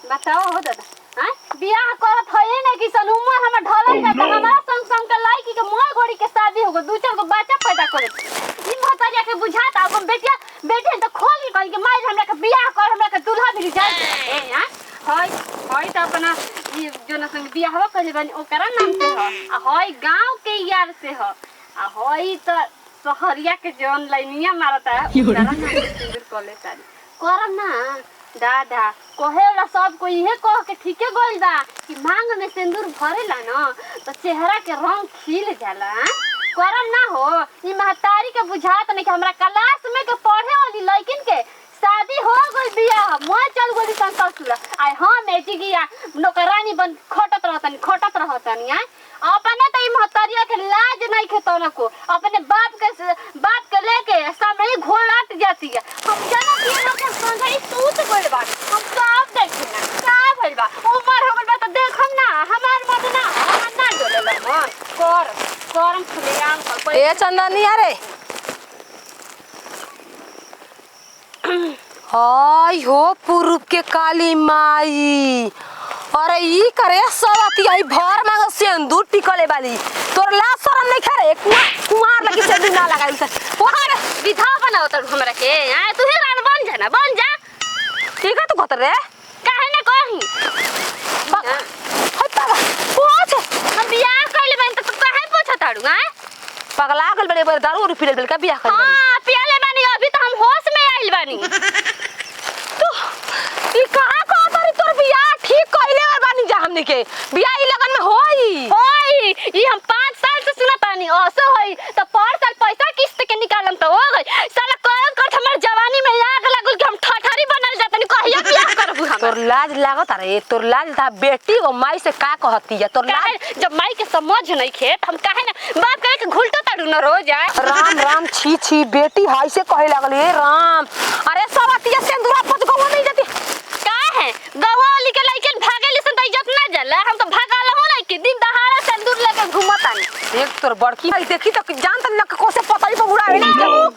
बताओ हो दादा हां बियाह करत है ना कि सन उम्र हमर ढलल जाता हमारा संग संग के लड़की के मोय घोड़ी के शादी हो गो दू चार गो बच्चा पैदा करे ई महतारिया के बुझाता अपन बेटिया बेटे तो खोल के कह के मार हमरा के बियाह कर हमरा के दूल्हा मिल जाए ए हां होय त अपना ई जोना संग बियाहवा कइले बानी ओकरा नाम से ह आ होय गांव के यार से ह आ होय त सहरिया के जोन लाइनिया मारता ओकरा नाम से कॉलेज तारी करम ना दादा कहेला सब कोई इहे कह के ठीके गइल बा कि मांग में सिंदूर भरेला ना तो चेहरा के रंग खिल जाला करम ना हो ई महतारी के बुझात नहीं कि हमरा क्लास में के पढ़े वाली लड़किन के शादी हो गई बियाह मोय चल गई ससुर आय हां बेटी गिया नौकरानी बन खटत रहतनी आय अपने त ई महतारिया के लाज नहीं खेतो न को अपने बाप के लेके सामने ही घोड़ाट जाती है हम जाना कि लोग के संगई सूत गइल बा हम सब देखे ना का भइल बा उमर हो गइल बा त देखम ना हमार मत ना हम ना डोले मन करम खुलेआम कर ए चंदनी अरे हाय हो पुरुष के काली माई अरे ई करे सवती आई भर मांग सिंदूर टिकले वाली तोर ला शरम नहीं खरे कुमार लगी सिंदूर ना लगाई से ओहर विधा बनाओ त हमरा के हां तू ही रान बन जा ठीक है तू कत रे काहे ना कही हत्ता पूछ हम बियाह कइले बन त काहे पूछताड़ू हां पगला गल बड़े बड़े दारू और पीले का बियाह कर हां पियाले बानी अभी त हम होश में आइल बानी तू ई कहां को तारी तोर बियाह ठीक कइले और बानी जा हमनी के बियाह ई लगन में होई ई हम 5 साल से सुनतानी ओसो होई त पर साल पैसा किस्त के निकालम त हो गई साला कर हमर जवानी में आग लागल कि हम ठठारी बनल जातनी कहिया बियाह करबू हम तोर लाज लागत रे तोर लाज ता बेटी ओ माई से का कहती है तोर लाज जब माई के समझ नहीं खेत हम काहे ना बात करे के घुलटो ताड़ू न रोज राम राम छी बेटी हाय से कहे लागल ए राम अरे सवतिया सिंदूरा पत गवा नहीं जाती का है गवाली के लइकन भागेली सन त इज्जत ना जाला हम तो भागाल हो ना कि दिन दहाड़ा सिंदूर लेके घुमतानी देख तोर बड़की भाई देखी त जान त लक को से पता ही बबुड़ा है ना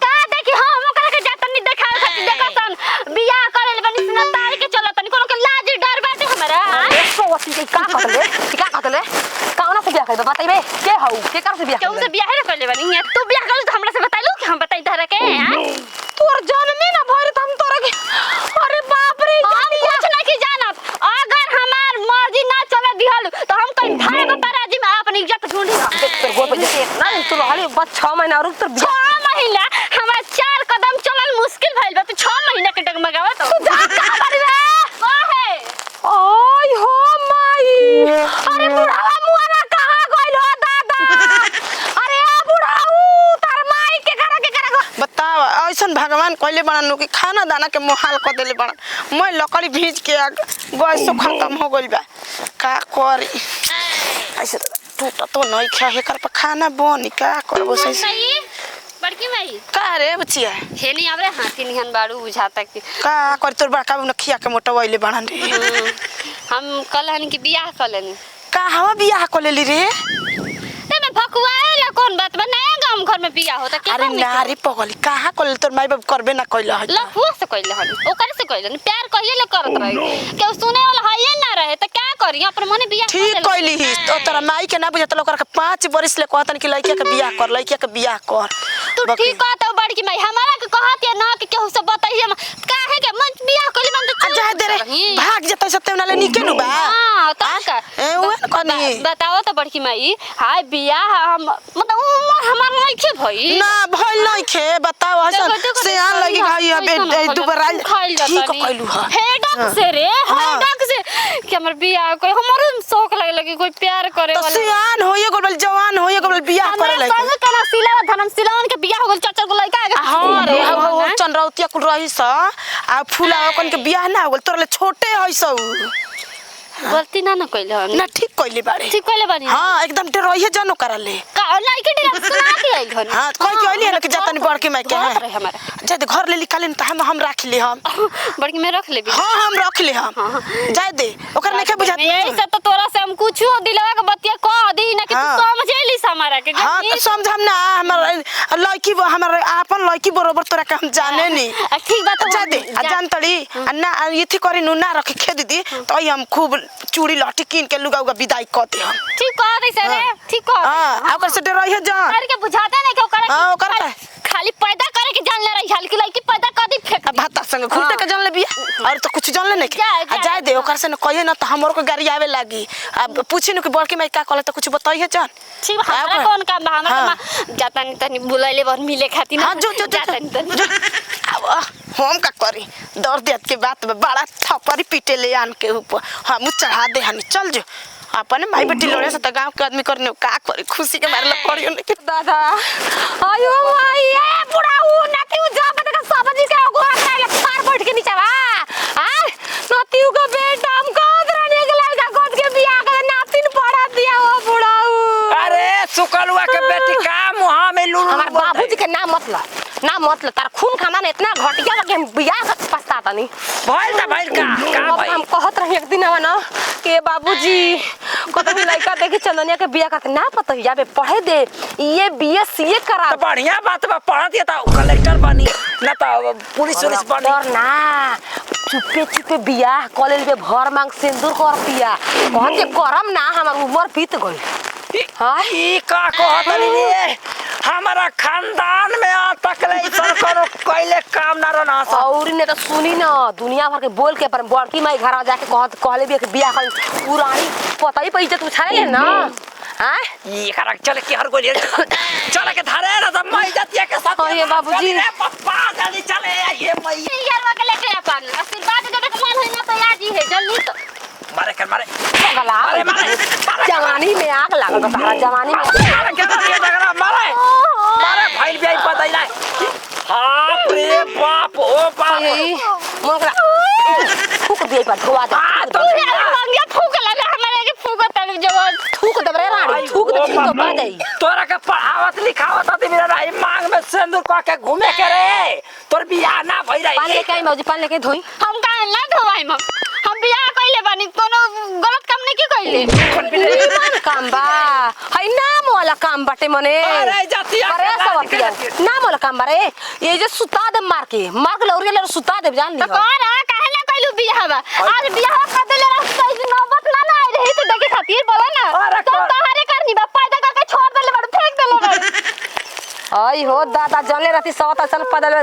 का देखी हम ओकरा के जातनी देखावे खातिर देखतन बियाह करेले बनी सुना तार के चलतनी कोनो के लाज डर बाटे हमरा सवती के का कहतले कौन से बियाह कर बताइबे के हौ के कर से बियाह केहू से बियाह रे करले बनी तू बियाह कर त हमरा से बताइलू कि हम बताई धरे के तोर जन्मे ना भर त हम तोरा के अरे बाप रे कुछ ना की जानत अगर हमार मर्जी ना चले दिहल तो हम कहीं धारे को तराजी में अपनी इज्जत ढूंढी तोर गोड़ पे जैसे ना तू हाले बस 6 महीना रुक तोर 6 महीना हमरा 4 कदम चलल मुश्किल भइल बा तू 6 महीना के डगमगावा तो तू जा कहां बारी रे काहे ओय हो माई अरे बुढ़ावा मुआना कहां गइल हो दादा अरे आ बुढ़ाऊ तार माई के करा बताओ ऐसन भगवान कहले बना कि खाना दाना के मोहाल कर देले बना मैं लकड़ी भीज के गैस खत्म हो गइल बा का करी ऐसे टूटा तो नहीं खा हे कर पर खाना बनी का करबो सही बड़की माई का रे बचिया हे नहीं आवरे हाथी निहन बाड़ू बुझाता कि का कर तोर बड़का न खिया के मोटा वइले बना रे हम कल हन की बियाह कलेनी का हवा बियाह कर लेली रे ते में भकुआएला कौन बात बा नया गांव घर में बियाह होता के अरे नारी पगली कहां कर तोर माई बाप करबे ना कइला है लफुआ से कइले हन ओकर से कइले प्यार कहिए ले करत रही के सुने वाला हइए ना रहे त क्या करी अपन मने बियाह ठीक कइली ही तो तोरा माई के ना बुझत लोकर के 5 बरिस ले कहतन कि लइका के बियाह कर तू ठीक कहत बड़की माई हमारा के कहत है ना कि केहू से बताइए काहे के मन बियाह कइले मन तो जा दे रे भाग जतै सते ना ले निके नु बा हां त का ए ओन कनी बताओ त बड़की माई हाय बियाह हम मतलब उमर हमर नहीं खे भई ना भइल नहीं खे बताओ हसन से आ लगी भाई अबे दुबारा ठीक कइलू ह हेडक से रे हेडक से कि हमर बियाह कोई हमरो शौक लगे कोई प्यार करे वाला सियान होइए गोल जवान होइए गोल बियाह करे लगे हमरा कना सिलावा धनम सिलावन के बियाह हो गेल चाचा को लइका आगे हां रे हो चंद्रौतिया कुल रही स आ फूला ओकन के बियाह ना हो गेल तोरले छोटे हइसौ गलती ना न कइले हन ना ठीक कइले बाड़े ठीक कइले बानी हां एकदम डरइए जानो करले का लइके डर सुना के आइल हन हां कोई के आइली है कि जातनी बड़ के मैं के है हमारा जद घर ले निकाले त हम राख ले हम बड़की में रख लेबी हां हम रख ले हम जाय दे ओकर नहीं के बुझात यही से तो तोरा से हम कुछो दिलवा के बतिया कह दी ना कि तू समझे समझालिस हमारा के हाँ तो समझम ना हमार लड़की हमार अपन लड़की बरोबर तोरा के हम जाने नी ठीक बात जा दे जान तड़ी ना इथी करी नु ना रखे खे दीदी तो हम खूब चूड़ी लहठी कीन के लुगा उगा विदाई करते हम ठीक कह दे सर ठीक कह हां ओकर से डरई है जा सर के बुझाते नहीं के ओकरा हां ओकर खाली पैदा करे के जान ले रही हाल की लड़की पैदा कर दी फेंक भाता संग घुलते के जान ले बिया और तो कुछ जान ले नहीं आ जाए दे ओकर से न कहिए ना तो हमरो को गाड़ी आवे लागी अब पूछी न कि बड़की माई का कहले तो कुछ बताई है जान ठीक हमरा कौन काम बा हमरा जाता नहीं तनी बुलाइले बर मिले खातिर हां जो जाता नहीं तनी अब हम का करी डर देत के बात में बड़ा थपरी पीटे ले आन के ऊपर हम चढ़ा दे हनी चल जो अपने माई बेटी लोड़े से त गांव के आदमी करने का करी खुशी के मारे करियो नहीं के दादा आयो माई ए बुढ़ाऊ नतिउ जा बता सब्जी के गोर ले फार बैठ के नीचे बा आ नतिउ का बेटा हम कद रहने के लड़का कद के बियाह कर नातिन पड़ा दिया हो बुढ़ाऊ अरे सुकलुआ के बेटी का मुहा में लुलु हमार बाबूजी के नाम मतलब तार खून खानदान इतना घटिया कि हम बियाह का पछताता नहीं भइल का भाई हम कहत रही एक दिन आवा ना के बाबूजी कतई लड़का देखी चंदनिया के बियाह का ना पता जाबे पढ़े दे ये बीएससी करा तो बढ़िया बात बा पढ़ा दिया था कलेक्टर बनी ना तो पुलिस बनी और ना चुपे बियाह कॉलेज में भर मांग सिंदूर कर दिया कहत जे करम ना हमार उम्र बीत गई हां ई का कहत रे हमारा खानदान में आ तक ले सरकार कइले काम ना रहना और ने तो सुनी ना दुनिया भर के बोल के पर बड़की माई घर जाके कहले भी बियाह कर पुरानी पता ही पैसे तू छाड़े ना हां ई खरक चल के हर गोली चल के धारे ना सब माई जातिया के साथ ये बाबूजी पप्पा जल्दी चले ये मई यार के लेके अपन आशीर्वाद देवे के मन होई ना तो आज ही है जल्दी तो मारे गला मारे जवानी में आग लागल बा तारा जवानी में मारे फाइल भी आई पता ही नहीं बाप रे बाप ओ बाप यही मोगरा फूक दे पर धोआ दे तो यार मंगिया फूकला ना हमारे के फूकत है जब थूक दे रे रानी थूक दे तो बात आई तोरा के पढ़ावत लिखावत त मेरा राई मांग में सिंदूर का के घूमे के रे तोर बियाह ना भई रही पानी लेके आई मौजी पानी लेके धोई हम का ना धोवाई हम बियाह कइले बानी कोनो गलत काम नहीं की कइले मन काम बा हई नाम वाला काम बाटे मने अरे जातिया अरे सवतिया नाम वाला काम बारे ये जो सुता दे मार के लौरी ले सुता दे जान तो ली कौन है काहे ना कइलू बियाह बा आज बियाह कर देले रास्ता इस नौबत ना ना आई रही तो देखे खातिर बोला ना तो तोहरे करनी बा पैदा करके छोड़ देले बड़ फेंक देले बड़ आई हो दादा जानले रहती सवत असन पदल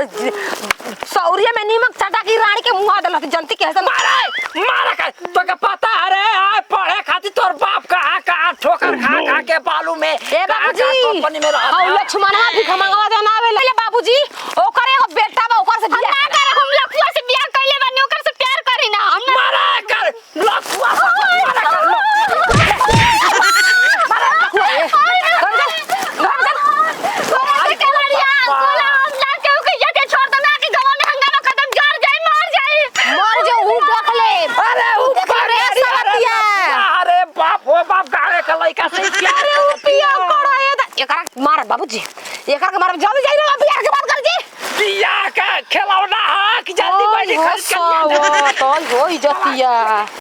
सौरिया में नीमक चटा की रानी के मुंह दल जनती के हसन मारा का तो के पता अरे आ पढ़े खातिर तोर बाप का ठोकर खा के बालू में ए बाबूजी कंपनी में रहा हाउ लक्ष्मणवा भी खमंगवा देना आवे ले बाबूजी ओकर एगो बेटा बा ओकर से बियाह ना कर हम लखुआ से बियाह कइले बानी ओकर से प्यार करी ना हम ना मारा कर लखुआ मारा कर लइका से प्यार पिया करो एकरा मार बाबूजी एकरा के मार जल्दी जाई ना बियाह के बात कर जी बियाह का खिलौना है कि जल्दी बैठ खरीद के तो होई जतिया